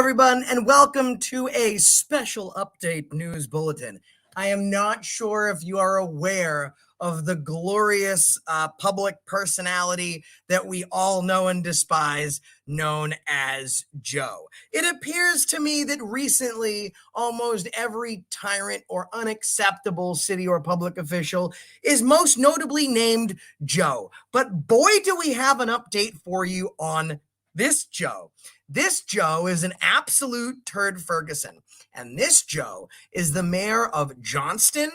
everyone, and welcome to a special update news bulletin. I am not sure if you are aware of the glorious public personality that we all know and despise, known as Joe. It appears to me that recently almost every tyrant or unacceptable city or public official is most notably named Joe. But boy, do we have an update for you on this Joe. This Joe is an absolute turd Ferguson. And this Joe is the mayor of JOHNSTON,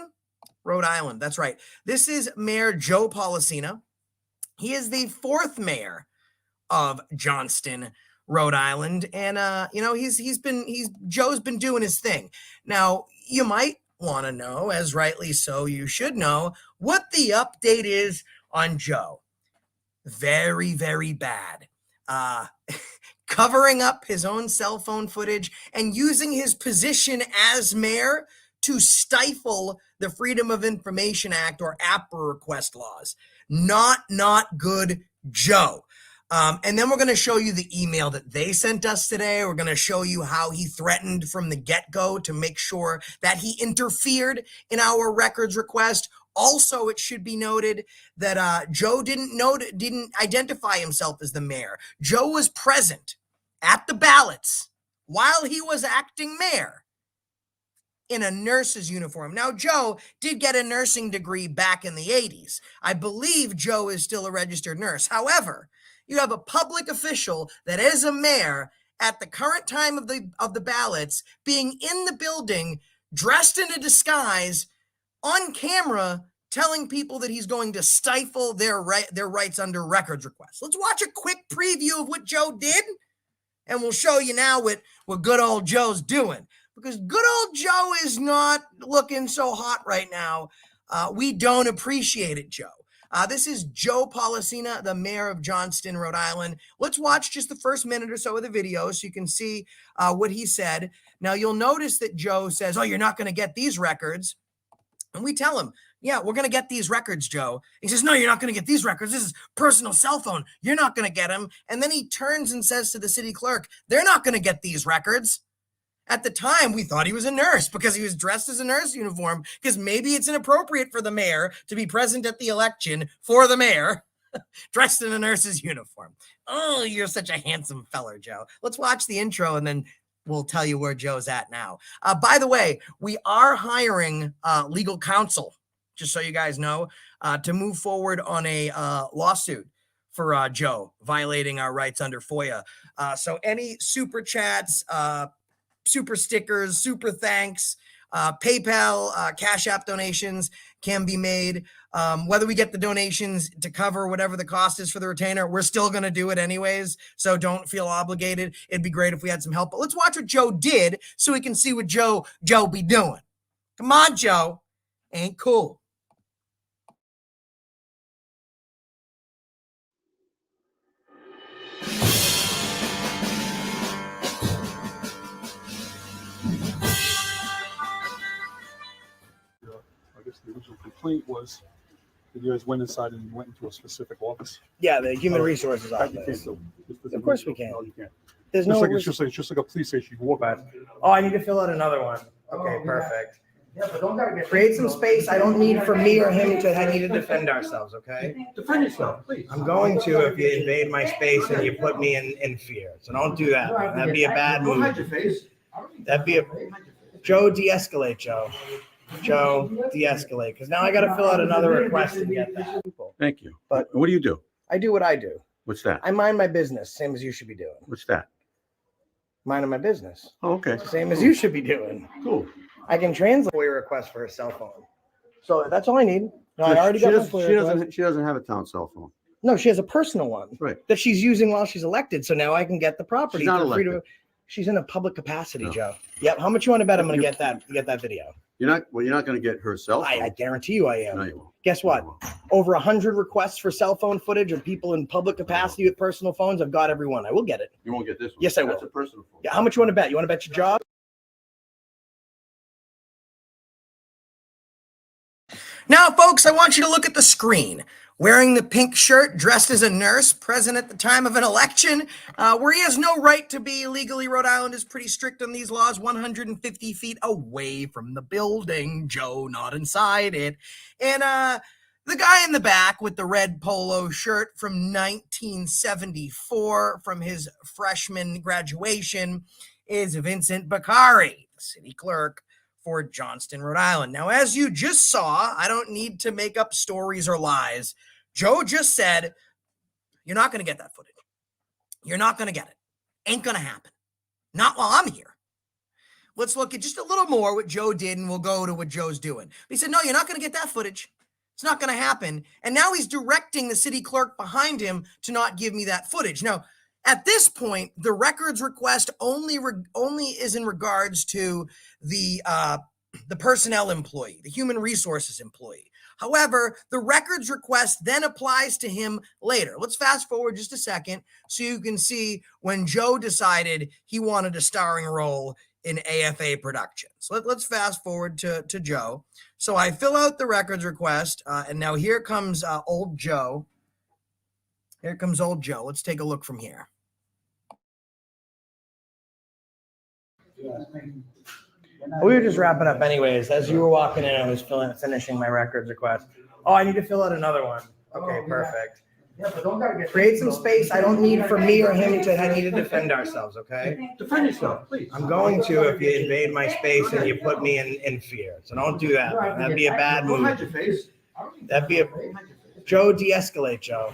Rhode Island. That's right. This is Mayor Joe Polisena. He is the fourth mayor of JOHNSTON, Rhode Island. And, Joe's been doing his thing. Now, you might want to know, as rightly so you should know, what the update is on Joe. Very, very bad. Covering up his own cell phone footage and using his position as mayor to stifle the Freedom of Information Act or APRA request laws. Not good, Joe. And then we're going to show you the email that they sent us today. We're going to show you how he threatened from the get-go to make sure that he interfered in our records request. Also, it should be noted that Joe didn't identify himself as the mayor. Joe was present at the ballots while he was acting mayor in a nurse's uniform. Now, Joe did get a nursing degree back in the 80s. I believe Joe is still a registered nurse. However, you have a public official that is a mayor at the current time of the ballots being in the building, dressed in a disguise, on camera, telling people that he's going to stifle their rights under records requests. Let's watch a quick preview of what Joe did, and we'll show you now what good old Joe's doing. Because good old Joe is not looking so hot right now. We don't appreciate it, Joe. This is Joe Polisena, the mayor of JOHNSTON, Rhode Island. Let's watch just the first minute or so of the video so you can see what he said. Now, you'll notice that Joe says, "Oh, you're not going to get these records." And we tell him, "Yeah, we're going to get these records, Joe." He says, "No, you're not going to get these records. This is personal cell phone. You're not going to get them." And then he turns and says to the city clerk, "They're not going to get these records." At the time, we thought he was a nurse because he was dressed as a nurse uniform, because maybe it's inappropriate for the mayor to be present at the election for the mayor dressed in a nurse's uniform. Oh, you're such a handsome feller, Joe. Let's watch the intro and then we'll tell you where Joe's at now. By the way, we are hiring legal counsel, just so you guys know, to move forward on a lawsuit for Joe violating our rights under FOIA. So any super chats, super stickers, super thanks, PayPal, Cash App donations can be made. Whether we get the donations to cover whatever the cost is for the retainer, we're still going to do it anyways. So don't feel obligated. It'd be great if we had some help. But let's watch what Joe did so we can see what Joe be doing. Come on, Joe. Ain't cool. I guess the original complaint was that you guys went inside and went into a specific office. Yeah, the human resources office. Of course we can. No, you can't. There's Just no. like it's just like a police station. You walk by. Oh, I need to fill out another one. Okay, perfect. Yeah, but don't gotta get Create some space. I don't need for me or him to need to defend ourselves. Okay. Defend yourself, please. I'm going to if you invade my space and you put me in fear. So don't do that. Man. That'd be a bad move. That'd be a. Joe, de-escalate, Joe. Joe, de-escalate. Because now I got to fill out another request and get that. Thank you. But What do you do? I do what I do. What's that? I mind my business, same as you should be doing. What's that? Minding my business, Oh, okay. same as you should be doing. Cool. I can translate FOIA request for her cell phone. So that's all I need. No, I already got my FOIA request. She doesn't have a town cell phone. No, she has a personal one Right. that she's using while she's elected. So now I can get the property. She's not for free elected. She's in a public capacity, No. Joe. Yep. How much you want to bet I'm going to get that video? You're not going to get her cell phone. I guarantee you I am. No, you won't. Guess what? No, you won't. Over 100 requests for cell phone footage of people in public capacity with personal phones. I've got every one. I will get it. You won't get this one. Yes, I That's will. a personal phone. Yeah. How much you want to bet? You want to bet your job? Now, folks, I want you to look at the screen. wearing the pink shirt, dressed as a nurse, present at the time of an election, where he has no right to be legally. Rhode Island is pretty strict on these laws, 150 feet away from the building, Joe, not inside it. And the guy in the back with the red polo shirt from 1974 from his freshman graduation is Vincent Beccari, the city clerk for JOHNSTON, Rhode Island. Now, as you just saw, I don't need to make up stories or lies. Joe just said, you're not going to get that footage. You're not going to get it. Ain't going to happen. Not while I'm here. Let's look at just a little more what Joe did, and we'll go to what Joe's doing. But he said, no, you're not going to get that footage. It's not going to happen. And now he's directing the city clerk behind him to not give me that footage. Now, at this point, the records request only is in regards to the personnel employee, the human resources employee. However, the records request then applies to him later. Let's fast forward just a second so you can see when Joe decided he wanted a starring role in AFA production. So let's fast forward to Joe. So I fill out the records request, and now here comes old Joe. Here comes old Joe. Let's take a look from here. We were just wrapping up anyways. As you were walking in, I was finishing my records request. Oh, I need to fill out another one. Okay, perfect. Create some space. I don't need for me or him to need to defend ourselves, okay? Defend yourself, please. I'm going to if you invade my space and you put me in fear. So don't do that. That'd be a bad move. That'd be a Joe, de-escalate, Joe.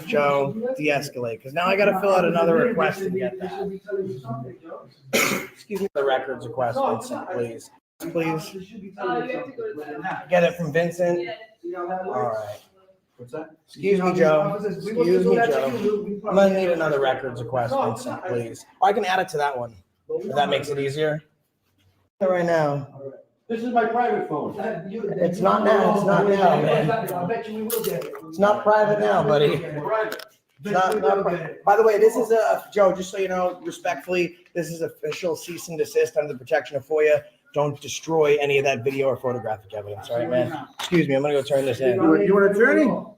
Joe, de-escalate. Because now I got to fill out another request to get that. Excuse me, the records request, Vincent, please. Please. Get it from Vincent. All right. What's that? Excuse me, Joe. Excuse me, Joe. I'm gonna need another records request, Vincent, please. Or I can add it to that one. If that makes it easier. Right now. This is my private phone. It's not now. It's not now, man. I bet you we will get it. It's not private now, buddy. Private. Not private. By the way, this is Joe, just so you know, respectfully, this is official cease and desist under the protection of FOIA. Don't destroy any of that video or photographic evidence, all right, man? Excuse me, I'm gonna go turn this in. You an attorney? You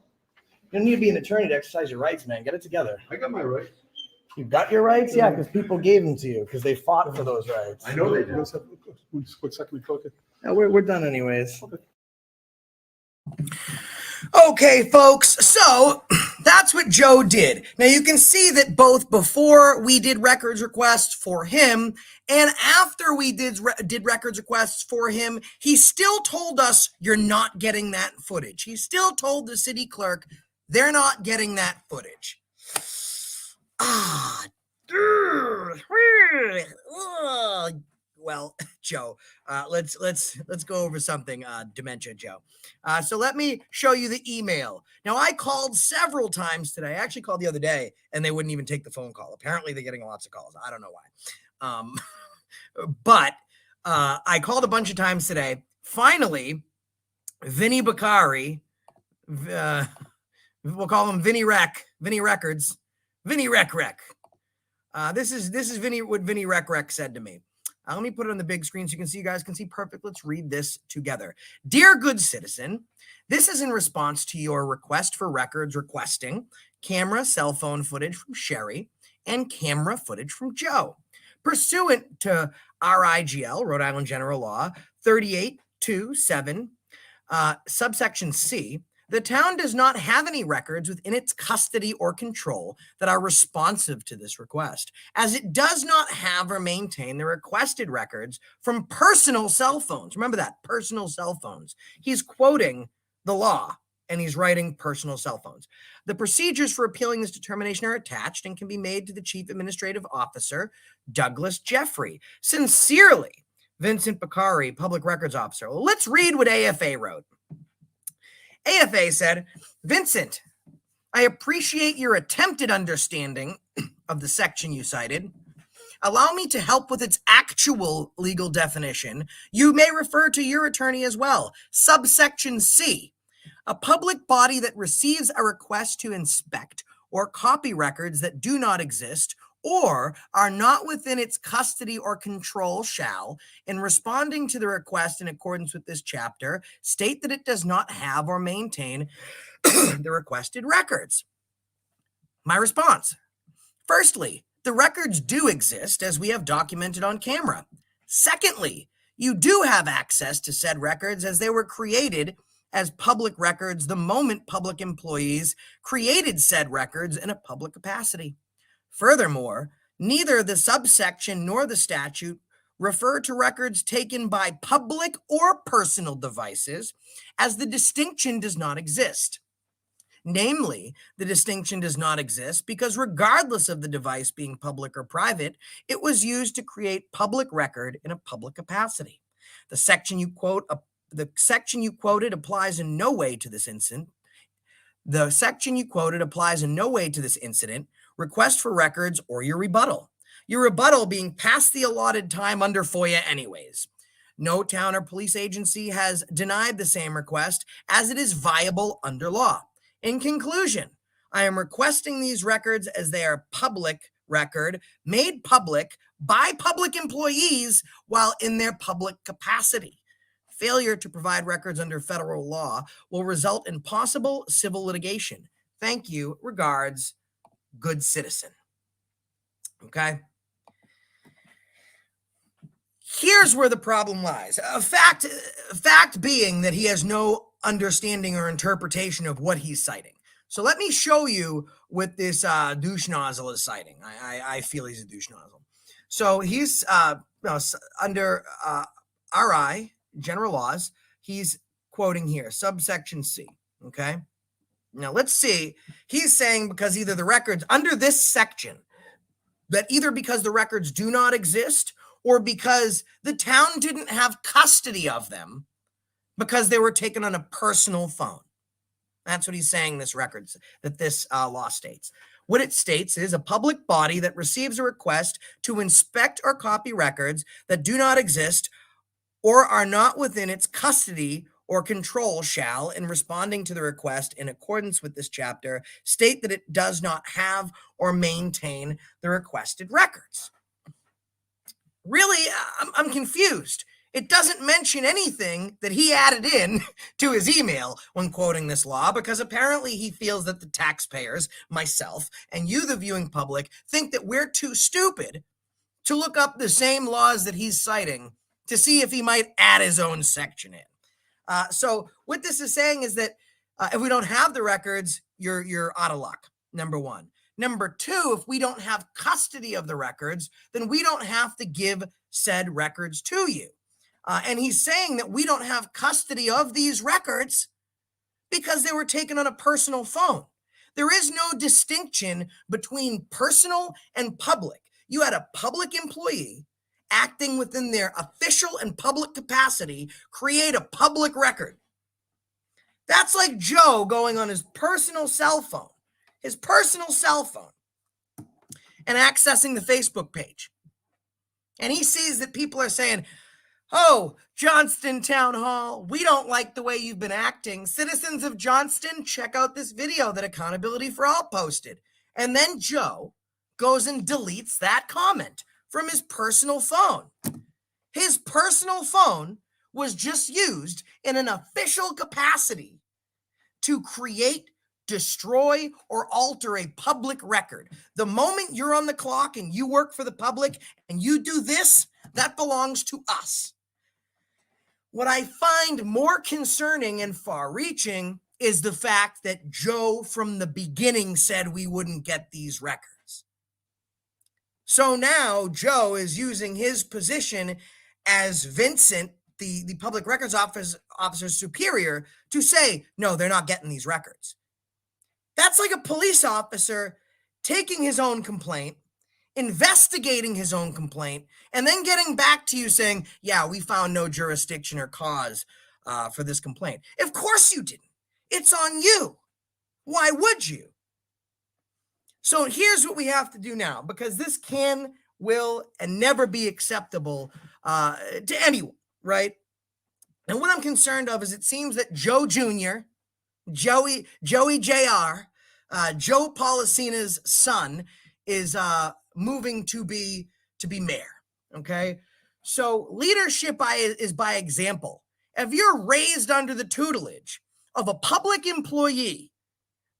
don't need to be an attorney to exercise your rights, man. Get it together. I got my rights. You got your rights? Yeah, because people gave them to you, because they fought for those rights. I know they did. Quick second, we cook it. Yeah, we're done anyways. Okay, folks, so that's what Joe did. Now you can see that both before we did records requests for him and after we did records requests for him, he still told us you're not getting that footage. He still told the city clerk they're not getting that footage. Well, Joe, let's go over something, Dementia Joe. So let me show you the email. Now, I called several times today. I actually called the other day, and they wouldn't even take the phone call. Apparently, they're getting lots of calls. I don't know why. But I called a bunch of times today. Finally, Vinny Beccari, we'll call him Vinny Records, Vinny Rec. This is Vinny, what Vinny Rec said to me. Let me put it on the big screen so you guys can see perfect. Let's read this together. Dear good citizen, this is in response to your request for records requesting camera cell phone footage from Sherry and camera footage from Joe. Pursuant to RIGL, Rhode Island General Law 3827, subsection C, the town does not have any records within its custody or control that are responsive to this request, as it does not have or maintain the requested records from personal cell phones. Remember that, personal cell phones. He's quoting the law, and he's writing personal cell phones. The procedures for appealing this determination are attached and can be made to the Chief Administrative Officer, Douglas Jeffrey. Sincerely, Vincent Beccari, Public Records Officer. Well, let's read what AFA wrote. AFA said, Vincent, I appreciate your attempted understanding of the section you cited. Allow me to help with its actual legal definition. You may refer to your attorney as well. Subsection C, a public body that receives a request to inspect or copy records that do not exist or are not within its custody or control shall, in responding to the request in accordance with this chapter, state that it does not have or maintain the requested records? My response: firstly, the records do exist as we have documented on camera. Secondly, you do have access to said records as they were created as public records the moment public employees created said records in a public capacity. Furthermore, neither the subsection nor the statute refer to records taken by public or personal devices, as the distinction does not exist. Namely, the distinction does not exist because regardless of the device being public or private, it was used to create public record in a public capacity. The section you quoted applies in no way to this incident. The section you quoted applies in no way to this incident, request for records, or your rebuttal. Your rebuttal being past the allotted time under FOIA anyways. No town or police agency has denied the same request as it is viable under law. In conclusion, I am requesting these records as they are public record made public by public employees while in their public capacity. Failure to provide records under federal law will result in possible civil litigation. Thank you. Regards, good citizen. Okay. Here's where the problem lies. A fact being that he has no understanding or interpretation of what he's citing. So let me show you what this douche nozzle is citing. I feel he's a douche nozzle. So he's under RI, general laws, he's quoting here, subsection C, okay? Now let's see, he's saying because either the records under this section, that either because the records do not exist or because the town didn't have custody of them because they were taken on a personal phone. That's what he's saying this law states. What it states is a public body that receives a request to inspect or copy records that do not exist or are not within its custody or control shall, in responding to the request in accordance with this chapter, state that it does not have or maintain the requested records. Really, I'm confused. It doesn't mention anything that he added in to his email when quoting this law, because apparently he feels that the taxpayers, myself, and you, the viewing public, think that we're too stupid to look up the same laws that he's citing to see if he might add his own section in. So what this is saying is that if we don't have the records, you're out of luck, number one. Number two, if we don't have custody of the records, then we don't have to give said records to you. And he's saying that we don't have custody of these records because they were taken on a personal phone. There is no distinction between personal and public. You had a public employee acting within their official and public capacity, create a public record. That's like Joe going on his personal cell phone, and accessing the Facebook page. And he sees that people are saying, oh, Johnston Town Hall, we don't like the way you've been acting. Citizens of Johnston, check out this video that Accountability for All posted. And then Joe goes and deletes that comment from his personal phone. His personal phone was just used in an official capacity to create, destroy, or alter a public record. The moment you're on the clock and you work for the public and you do this, that belongs to us. What I find more concerning and far-reaching is the fact that Joe from the beginning said we wouldn't get these records. So now Joe is using his position as Vincent, the public records officer's superior, to say, no, they're not getting these records. That's like a police officer taking his own complaint, investigating his own complaint, and then getting back to you saying, yeah, we found no jurisdiction or cause for this complaint. Of course you didn't. It's on you. Why would you? So here's what we have to do now, because this can, will, and never be acceptable to anyone, right? And what I'm concerned of is it seems that Joe Jr., Joey Jr., Joe Polisena's son is moving to be mayor, okay? So leadership is by example. If you're raised under the tutelage of a public employee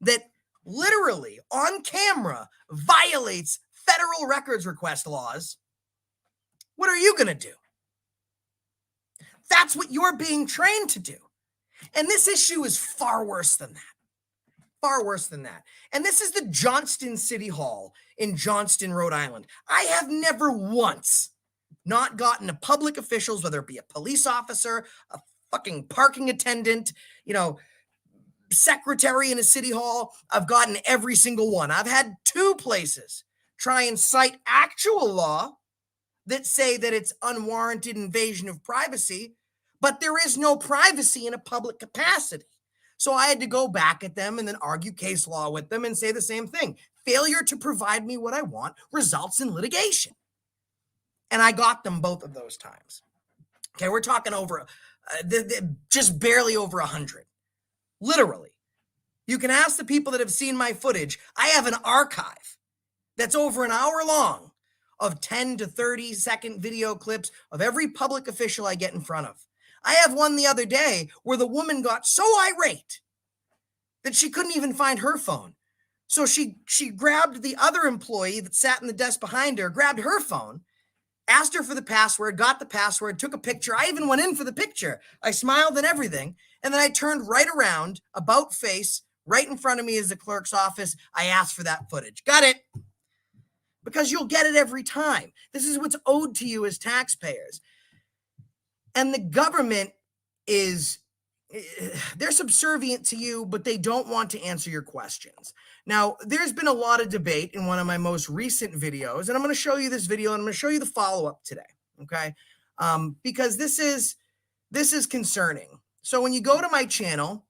that literally on camera violates federal records request laws, what are you going to do? That's what you're being trained to do. And this issue is far worse than that. Far worse than that. And this is the JOHNSTON City Hall in JOHNSTON, Rhode Island. I have never once not gotten to public officials, whether it be a police officer, a fucking parking attendant, secretary in a city hall. I've gotten every single one. I've had 2 places try and cite actual law that say that it's unwarranted invasion of privacy, but there is no privacy in a public capacity. So I had to go back at them and then argue case law with them and say the same thing. Failure to provide me what I want results in litigation. And I got them both of those times. Okay, we're talking over, just barely over 100. Literally. You can ask the people that have seen my footage. I have an archive that's over an hour long of 10 to 30 second video clips of every public official I get in front of. I have one the other day where the woman got so irate that she couldn't even find her phone. So she grabbed the other employee that sat in the desk behind her, grabbed her phone, asked her for the password, got the password, took a picture. I even went in for the picture. I smiled and everything. And then I turned right around, about face, right in front of me is the clerk's office. I asked for that footage. Got it. Because you'll get it every time. This is what's owed to you as taxpayers. And the government they're subservient to you, but they don't want to answer your questions. Now, there's been a lot of debate in one of my most recent videos, and I'm going to show you this video, and I'm going to show you the follow-up today, okay? Because this is concerning. So when you go to my channel,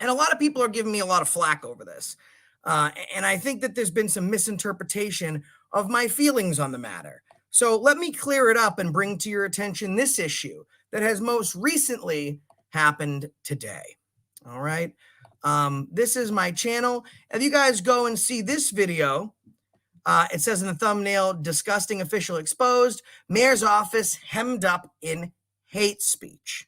and a lot of people are giving me a lot of flack over this, and I think that there's been some misinterpretation of my feelings on the matter. So let me clear it up and bring to your attention this issue that has most recently happened today. All right. This is my channel. If you guys go and see this video, it says in the thumbnail, disgusting official exposed, mayor's office hemmed up in hate speech.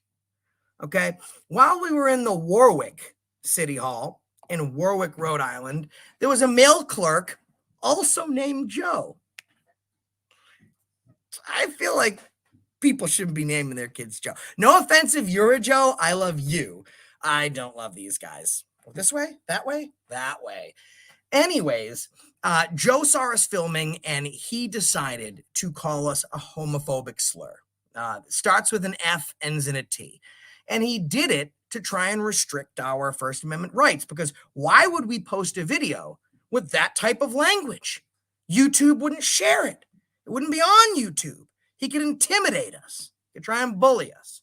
Okay. While we were in the Warwick City Hall in Warwick, Rhode Island, there was a mail clerk also named Joe. I feel like people shouldn't be naming their kids Joe. No offense if you're a Joe. I love you. I don't love these guys. This way, that way, that way. Anyways, Joe saw us filming and he decided to call us a homophobic slur. Starts with an F, ends in a T. And he did it to try and restrict our First Amendment rights, because why would we post a video with that type of language? YouTube wouldn't share it. It wouldn't be on YouTube. He could intimidate us. He could try and bully us.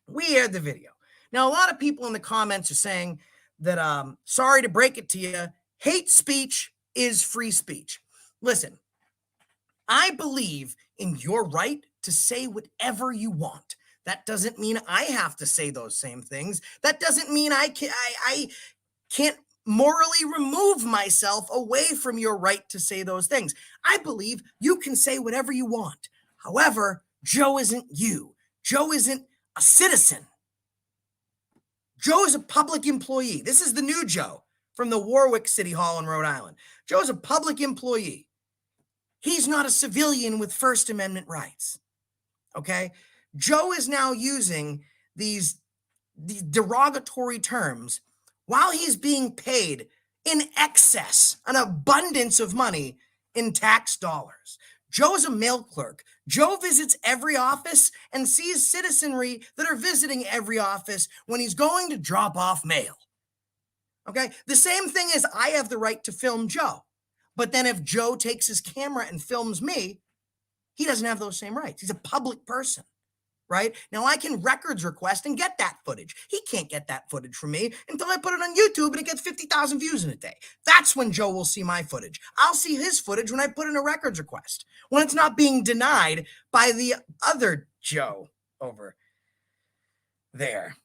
We aired the video. Now, a lot of people in the comments are saying that, sorry to break it to you, hate speech is free speech. Listen, I believe in your right to say whatever you want. That doesn't mean I have to say those same things. That doesn't mean I can't morally remove myself away from your right to say those things. I believe you can say whatever you want. However, Joe isn't you. Joe isn't a citizen. Joe is a public employee. This is the new Joe from the Warwick City Hall in Rhode Island. Joe is a public employee. He's not a civilian with First Amendment rights. Okay? Joe is now using these derogatory terms while he's being paid in excess, an abundance of money in tax dollars. Joe's a mail clerk. Joe visits every office and sees citizenry that are visiting every office when he's going to drop off mail. Okay? The same thing is I have the right to film Joe. But then if Joe takes his camera and films me, he doesn't have those same rights. He's a public person. Right? Now I can records request and get that footage. He can't get that footage from me until I put it on YouTube and it gets 50,000 views in a day. That's when Joe will see my footage. I'll see his footage when I put in a records request, when it's not being denied by the other Joe over there.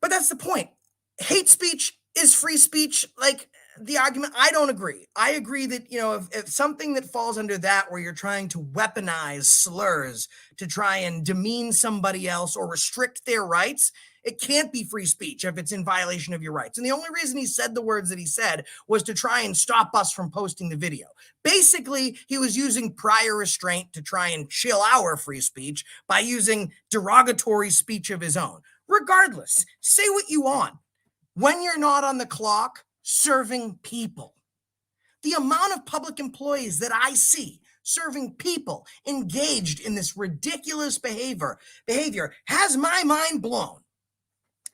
But that's the point. Hate speech is free speech. Like, the argument, I don't agree. I agree that, you know, if something that falls under that, where you're trying to weaponize slurs to try and demean somebody else or restrict their rights, it can't be free speech if it's in violation of your rights. And the only reason he said the words that he said was to try and stop us from posting the video. Basically, he was using prior restraint to try and chill our free speech by using derogatory speech of his own. Regardless, say what you want. When you're not on the clock serving people, the amount of public employees that I see serving people engaged in this ridiculous behavior has my mind blown.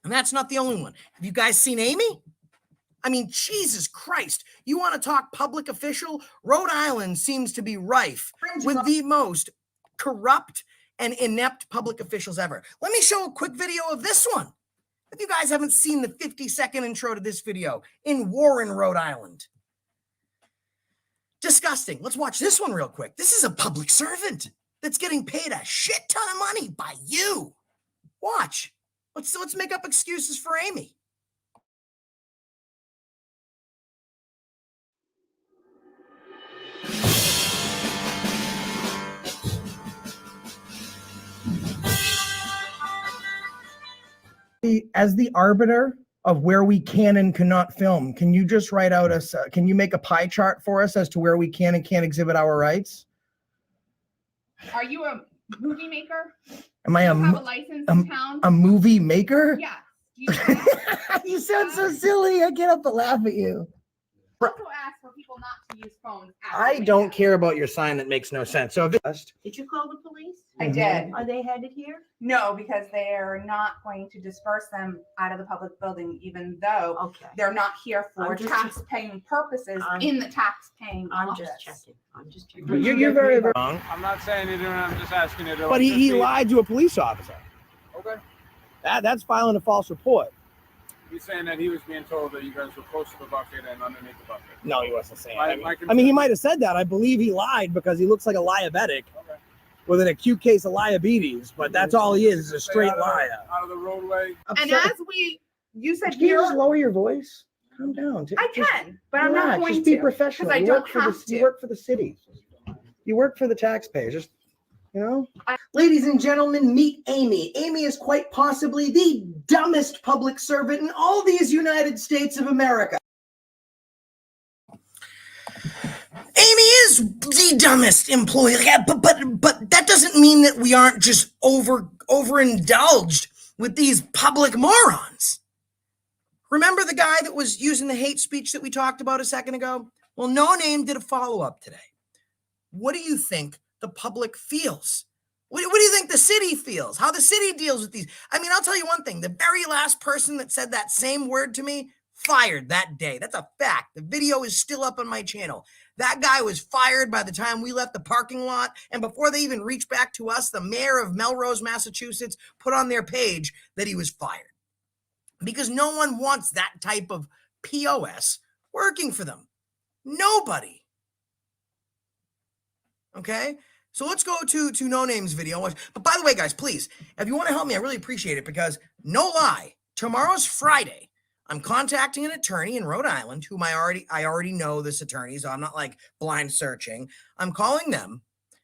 And that's not the only one. Have you guys seen Amy? I mean, Jesus Christ. You want to talk public official? Rhode Island seems to be rife with the most corrupt and inept public officials ever. Let me show a quick video of this one. If you guys haven't seen the 50-second intro to this video in Warren, Rhode Island. Disgusting. Let's watch this one real quick. This is a public servant that's getting paid a shit ton of money by you. Watch. Let's make up excuses for Amy. As the arbiter of where we can and cannot film, can you just write out can you make a pie chart for us as to where we can and can't exhibit our rights? Are you a movie maker? Am I Do you have a license in town? a movie maker? Yeah. Do you have- You sound so silly. I can't help but laugh at you. also ask for people not to use phones. I don't care about your sign that makes no sense. So Did you call the police? I did. Are they headed here? No, because they're not going to disperse them out of the public building, even though Okay. they're not here for I'm just- tax-paying purposes I'm- in the tax-paying I'm office. just checking. I'm just checking. You're very wrong. I'm not saying you're doing it, I'm just asking you to. But he lied to a police officer. Okay. That's filing a false report. He's saying that he was being told that you guys were close to the bucket and underneath the bucket. No, he wasn't saying My- that. my I mean, he concern- might have said that. I believe he lied because he looks like a diabetic Okay. with an acute case of diabetes, but that's all he is a straight liar. Out of the roadway. And as you said Can you just here, lower your voice? Calm down. I can, but I'm not going Just be to. professional. 'cause I You don't work for have you to. work for the city. You work for the taxpayers. Just, you know. Ladies and gentlemen, meet Amy. Amy is quite possibly the dumbest public servant in all these United States of America. Amy is the dumbest employee, but that doesn't mean that we aren't just overindulged with these public morons. Remember the guy that was using the hate speech that we talked about a second ago? Well, No Name did a follow-up today. What do you think the public feels? What do you think the city feels? How the city deals with these? I mean, I'll tell you one thing. The very last person that said that same word to me, fired that day. That's a fact. The video is still up on my channel. That guy was fired by the time we left the parking lot. And before they even reached back to us, the mayor of Melrose, Massachusetts, put on their page that he was fired. Because no one wants that type of POS working for them. Nobody. Okay? So let's go to No Name's video. But by the way, guys, please, if you want to help me, I really appreciate it because no lie, tomorrow's Friday. I'm contacting an attorney in Rhode Island whom I already know this attorney, so I'm not like blind searching. I'm calling them.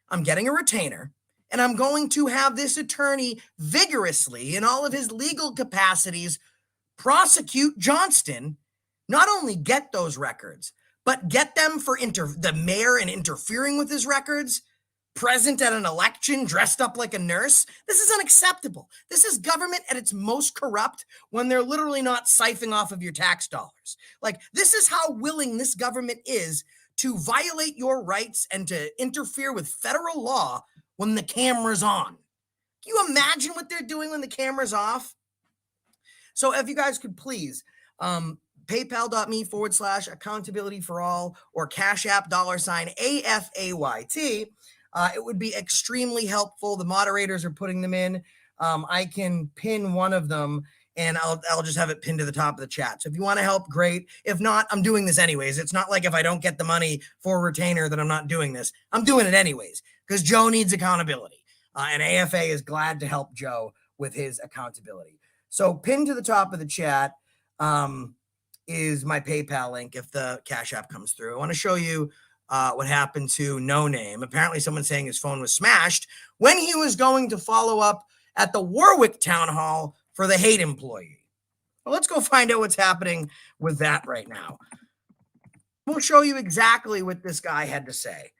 I'm getting a retainer, and I'm going to have this attorney vigorously in all of his legal capacities prosecute JOHNSTON, not only get those records, but get them for the mayor and interfering with his records, present at an election dressed up like a nurse. This is unacceptable. This is government at its most corrupt when they're literally not siphoning off of your tax dollars. Like, this is how willing this government is to violate your rights and to interfere with federal law when the camera's on. Can you imagine what they're doing when the camera's off? So if you guys could please, paypal.me/accountability for all or Cash App $AFAYT. It would be extremely helpful. The moderators are putting them in. I can pin one of them and I'll just have it pinned to the top of the chat. So if you want to help, great. If not, I'm doing this anyways. It's not like if I don't get the money for a retainer that I'm not doing this. I'm doing it anyways because Joe needs accountability. And AFA is glad to help Joe with his accountability. So pinned to the top of the chat, is my PayPal link if the Cash App comes through. I want to show you what happened to No Name. Apparently someone's saying his phone was smashed when he was going to follow up at the Warwick Town Hall for the hate employee. Well, let's go find out what's happening with that right now. We'll show you exactly what this guy had to say.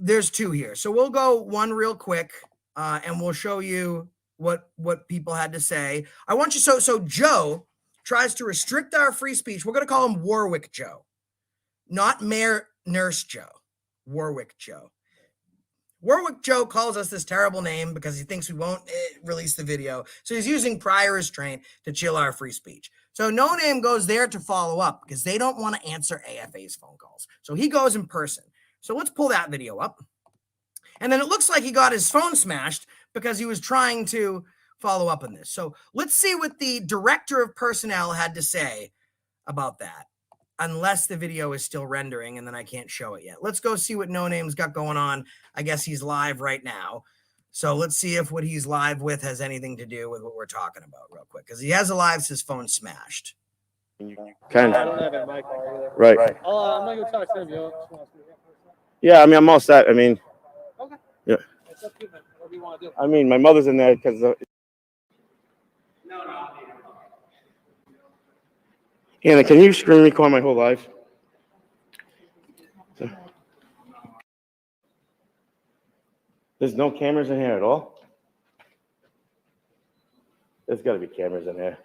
There's two here. So we'll go one real quick and we'll show you what people had to say. I want you, so Joe tries to restrict our free speech. We're going to call him Warwick Joe, not Mayor Nurse Joe, Warwick Joe. Warwick Joe calls us this terrible name because he thinks we won't release the video. So he's using prior restraint to chill our free speech. So No Name goes there to follow up because they don't want to answer AFA's phone calls. So he goes in person. So let's pull that video up. And then it looks like he got his phone smashed because he was trying to follow up on this. So let's see what the director of personnel had to say about that. Unless the video is still rendering and then I can't show it yet. Let's go see what No Name's got going on. I guess he's live right now. So let's see if what he's live with has anything to do with what we're talking about real quick. Because he has a live, his phone smashed. Ken. I don't have it in my car either. Right. I'm gonna go talk to him. Yeah, I mean, I'm all set. I mean, Okay. Yeah. It's up to you, man. Whatever you want to do. I mean, my mother's in there because. Anna, can you screen record my whole life? There's no cameras in here at all? There's got to be cameras in here.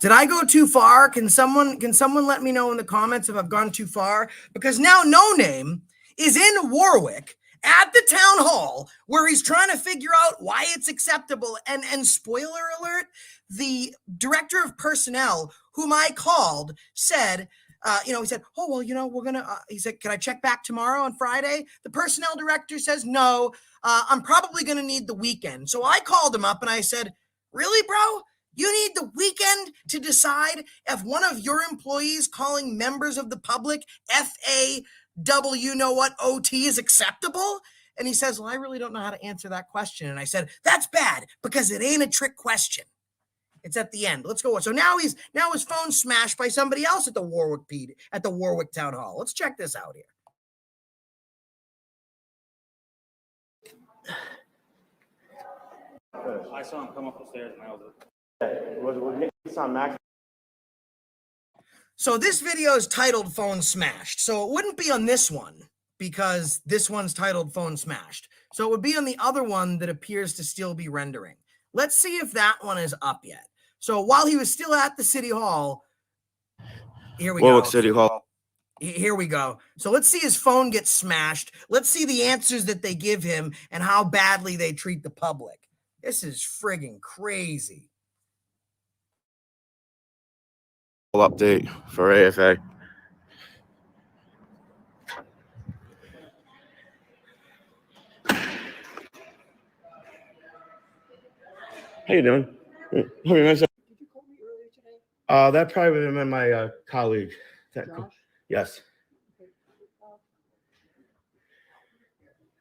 Did I go too far? Can someone let me know in the comments if I've gone too far? Because now No Name is in Warwick at the town hall where he's trying to figure out why it's acceptable. And spoiler alert, the director of personnel, whom I called, said, he said, oh, well, we're going to, he said, can I check back tomorrow on Friday? The personnel director says, no, I'm probably going to need the weekend. So I called him up and I said, really, bro? You need the weekend to decide if one of your employees calling members of the public FAW-OT is acceptable? And he says, well, I really don't know how to answer that question. And I said, that's bad because it ain't a trick question. It's at the end. Let's go. So now his phone's smashed by somebody else at the Warwick Town Hall. Let's check this out here. I saw him come up the stairs and I was So this video is titled Phone Smashed. So it wouldn't be on this one because this one's titled Phone Smashed. So it would be on the other one that appears to still be rendering. Let's see if that one is up yet. So while he was still at the City Hall, here we go. Warwick City Hall. Here we go. So let's see his phone get smashed. Let's see the answers that they give him and how badly they treat the public. This is friggin' crazy. Update for AFA. How you doing? Did you call me earlier today? That probably would have been my colleague. Josh? Yes.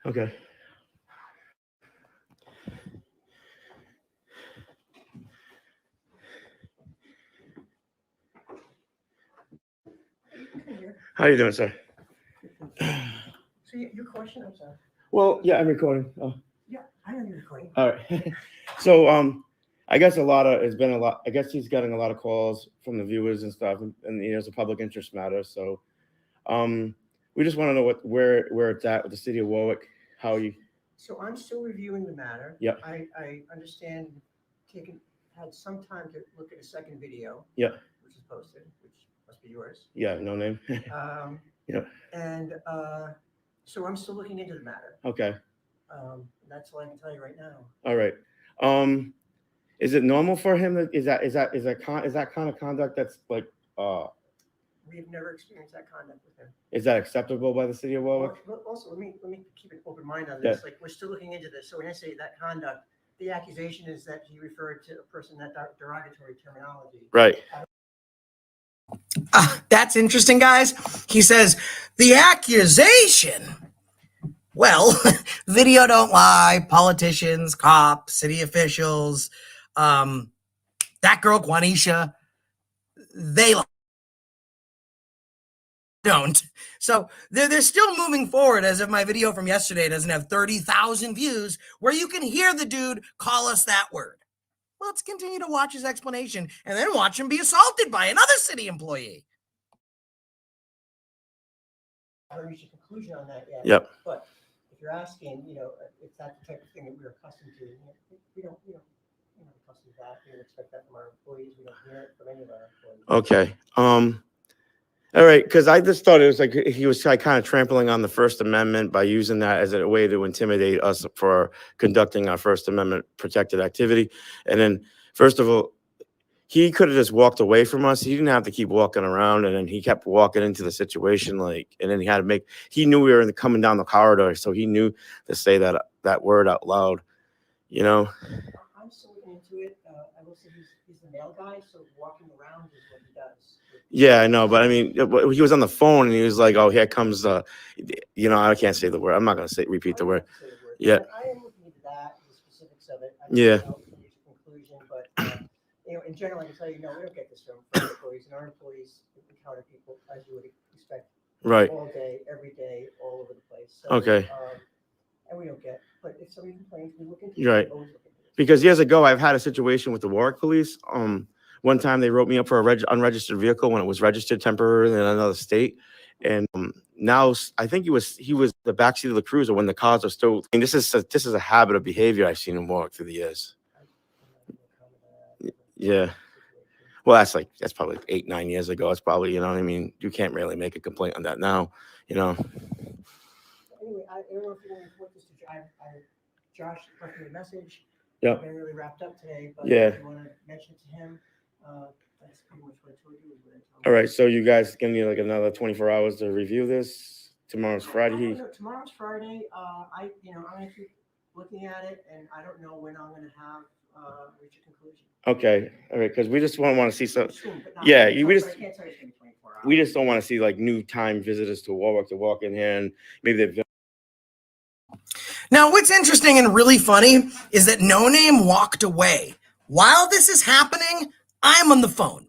Okay. How you doing, sir? So your question, I'm sorry. Well, yeah, I'm recording. Yeah, I know you're recording. All right. So, I guess I guess he's getting a lot of calls from the viewers and stuff, and it's a public interest matter. So, we just want to know where it's at with the city of Warwick, how you. So I'm still reviewing the matter. Yep. I understand had some time to look at a second video. Yeah. Which is posted, which must be yours. Yeah, no name. Yeah. And so I'm still looking into the matter. Okay. That's all I can tell you right now. All right. Is it normal for him is that kind of conduct that's like We've never experienced that conduct with him. is that acceptable by the city of Warwick? Well, also, let me keep an open mind on this. Like, we're still looking into this. So when I say that conduct, the accusation is that he referred to a person that derogatory terminology. Right. That's interesting, guys. He says, the accusation. Well, video don't lie. Politicians, cops, city officials, that girl, Juanisha, they don't. So they're still moving forward as if my video from yesterday doesn't have 30,000 views where you can hear the dude call us that word. Let's continue to watch his explanation and then watch him be assaulted by another city employee. I haven't reached a conclusion on that yet. Yep. But if you're asking, if that's the type of thing that we're accustomed to, we don't accustomed to that. We don't expect that from our employees. We don't hear it from any of our employees. Okay. All right, because I just thought it was like he was like kind of trampling on the First Amendment by using that as a way to intimidate us for conducting our First Amendment protected activity. And then, first of all, he could have just walked away from us. He didn't have to keep walking around, and then he kept walking into the situation, and then he knew we were coming down the corridor, so he knew to say that word out loud, I'm still looking into it. I will say he's the mail guy, so walking around is what he does. Yeah, I know, but I mean, he was on the phone and he was like, "Oh, here comes I can't say the word. I'm not gonna repeat the word." Yeah. I am looking into that, the specifics of it. Yeah. Reach a conclusion, but in general, I can tell you, no, we don't get this from employees, and our employees encounter people as you would expect, Right. all day, every day, all over the place. So, Okay. And we don't get, but if somebody complains, we look into Right. it. Always look into it. Because years ago, I've had a situation with the Warwick police. One time they wrote me up for a unregistered vehicle when it was registered temporarily in another state. And now I think he was the backseat of the cruiser when the cars are still. I mean, this is a habit of behavior I've seen in Warwick through the years. Yeah. Well, that's probably 8-9 years ago. It's probably, you you can't really make a complaint on that now, Anyway, I don't know if you want to report this to Josh left me a message. Yeah. I've been really wrapped up today, but Yeah. if you want to mention it to him, that's pretty much what I told you. All right. So you guys give me like another 24 hours to review this. Tomorrow's Friday. No, tomorrow's Friday. I'm going to keep looking at it, and I don't know when I'm going to have reach a conclusion. Okay. All right. Because we just want to see some. Soon, but not- Yeah, I can't we tell just- you it's going to be 24 hours. We just don't want to see like new time visitors to Warwick to walk in here and maybe they've. Now, what's interesting and really funny is that No Name walked away. While this is happening, I'm on the phone.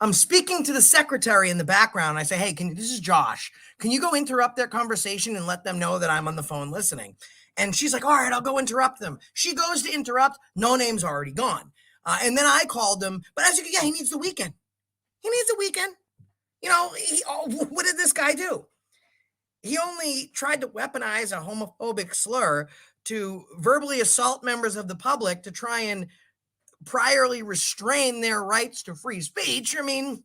I'm speaking to the secretary in the background. I say, hey, this is Josh. Can you go interrupt their conversation and let them know that I'm on the phone listening? And she's like, all right, I'll go interrupt them. She goes to interrupt. No Name's already gone. And then I called him. But he needs the weekend. He needs the weekend. What did this guy do? He only tried to weaponize a homophobic slur to verbally assault members of the public to try and priorly restrain their rights to free speech. I mean,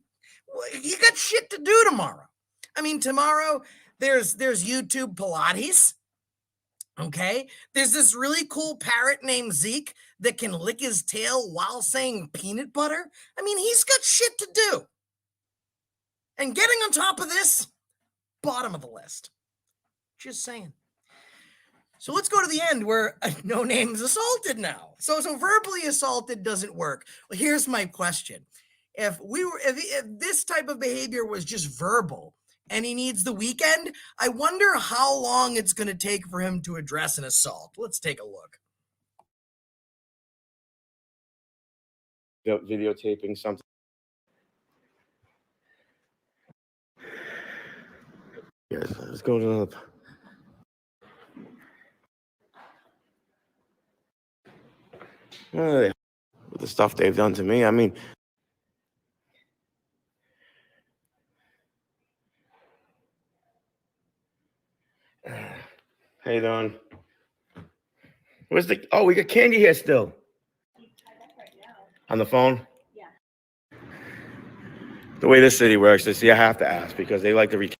you got shit to do tomorrow. I mean, tomorrow there's YouTube Pilates. Okay. There's this really cool parrot named Zeke that can lick his tail while saying peanut butter. I mean, he's got shit to do. And getting on top of this, bottom of the list. Just saying. So let's go to the end where No Name's assaulted now. So verbally assaulted doesn't work. Well, here's my question. If this type of behavior was just verbal and he needs the weekend, I wonder how long it's going to take for him to address an assault. Let's take a look. Videotaping something. Yes, let's go to another. With the stuff they've done to me, I mean, how you doing? Where's we got candy here still. On the phone? Yeah. The way this city works, I have to ask because they like to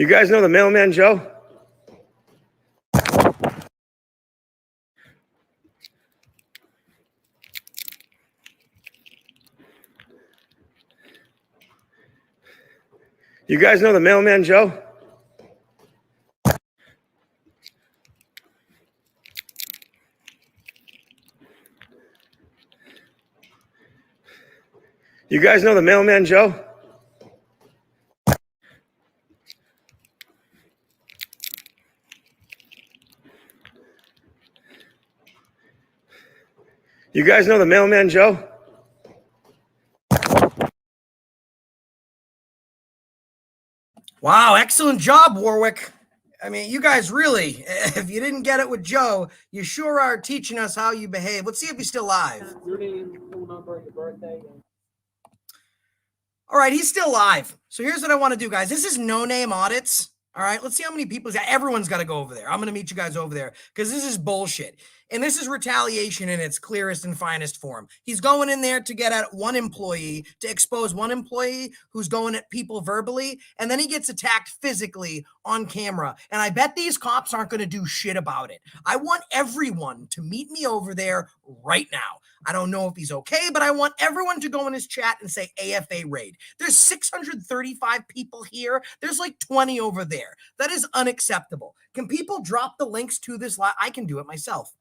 You guys know the mailman Joe? You guys know the mailman Joe? You guys know the mailman Joe? You guys know the mailman Joe? Wow, excellent job, Warwick. I mean, you guys really, if you didn't get it with Joe, you sure are teaching us how you behave. Let's see if he's still live. Your name, phone number, your birthday. All right, he's still live. So here's what I want to do, guys. This is no name audits. All right, let's see how many people. Everyone's got to go over there. I'm going to meet you guys over there because this is bullshit. And this is retaliation in its clearest and finest form. He's going in there to get at one employee, to expose one employee who's going at people verbally, and then he gets attacked physically on camera. And I bet these cops aren't going to do shit about it. I want everyone to meet me over there right now. I don't know if he's okay, but I want everyone to go in his chat and say AFA raid. There's 635 people here. There's like 20 over there. That is unacceptable. Can people drop the links to this live? I can do it myself.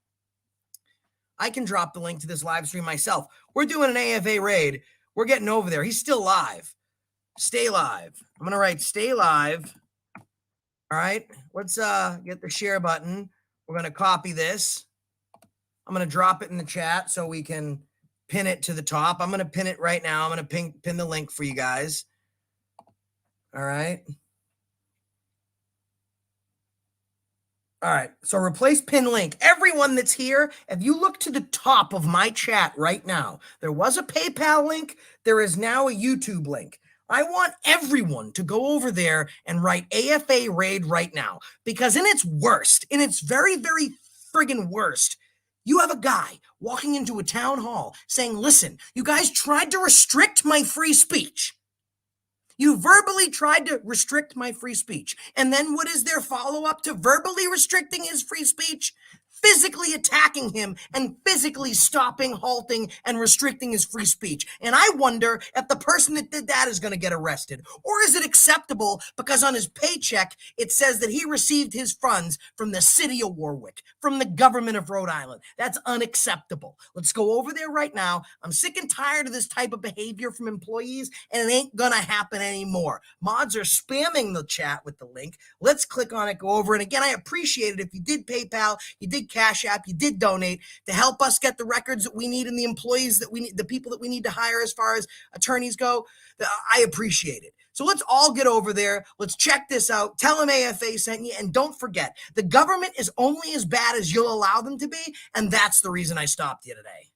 I can drop the link to this live stream myself. We're doing an AFA raid. We're getting over there. He's still live. Stay live. I'm going to write stay live. All right. Let's get the share button. We're going to copy this. I'm going to drop it in the chat so we can pin it to the top. I'm going to pin it right now. I'm going to pin the link for you guys. All right. All right. So replace pin link. Everyone that's here, if you look to the top of my chat right now, there was a PayPal link. There is now a YouTube link. I want everyone to go over there and write AFA raid right now, because in its worst, in its very, very friggin' worst, you have a guy walking into a town hall saying, listen, you guys tried to restrict my free speech. You verbally tried to restrict my free speech. And then what is their follow-up to verbally restricting his free speech? Physically attacking him and physically stopping, halting, and restricting his free speech. And I wonder if the person that did that is going to get arrested. Or is it acceptable because on his paycheck, it says that he received his funds from the city of Warwick, from the government of Rhode Island? That's unacceptable. Let's go over there right now. I'm sick and tired of this type of behavior from employees, and it ain't going to happen anymore. Mods are spamming the chat with the link. Let's click on it, go over. And again, I appreciate it if you did PayPal, you did Cash App, you did donate to help us get the records that we need and the employees that we need, the people that we need to hire as far as attorneys go. I appreciate it. So let's all get over there. Let's check this out. Tell them AFA sent you. And don't forget, the government is only as bad as you'll allow them to be. And that's the reason I stopped you today.